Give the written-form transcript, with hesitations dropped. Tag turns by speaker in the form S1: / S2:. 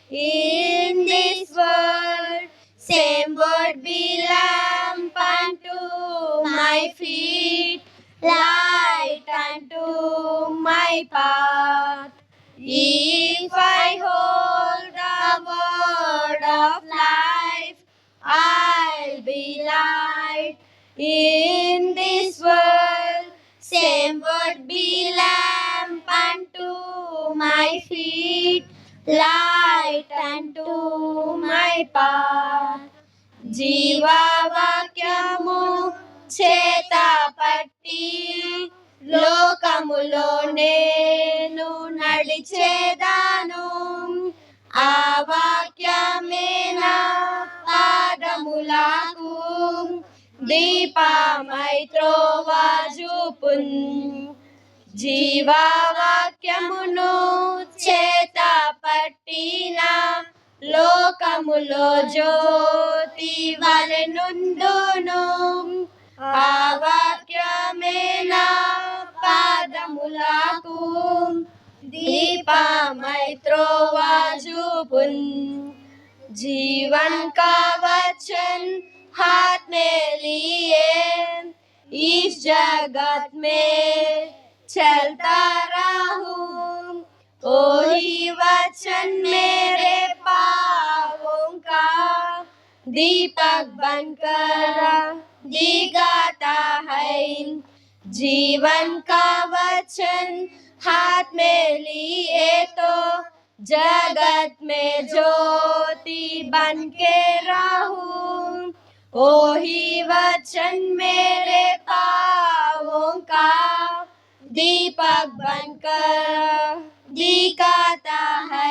S1: in this world. Same word be lamp unto my feet, light unto my path. If I hold the word of life, I'll be light in this world. Same word be lamp unto my feet, light unto my path. జీవవాక్యము చేత పట్టి లోకములో నేను నడిచేదాను. ఆ వాక్యమే నా పాదములకు దీపమై త్రోవ చూపున్. జీవవాక్యమును చేత పట్టిన లోకములో జ్యోతి వలెనుండును. ఆ వాక్యమే నా పాదములకు దీపమై త్రోవ చూపున్. जीवन का वचन हाथ में लिए इस जगत में चलता रहूं. वही वचन मेरे पाँवों का दीपक बनकर दिखाता है. जीवन का वचन हाथ में लिए तो जगत में ज्योति बन के रहूं. वही वचन मेरे पाँवों का दीपक बनकर दिखाता है.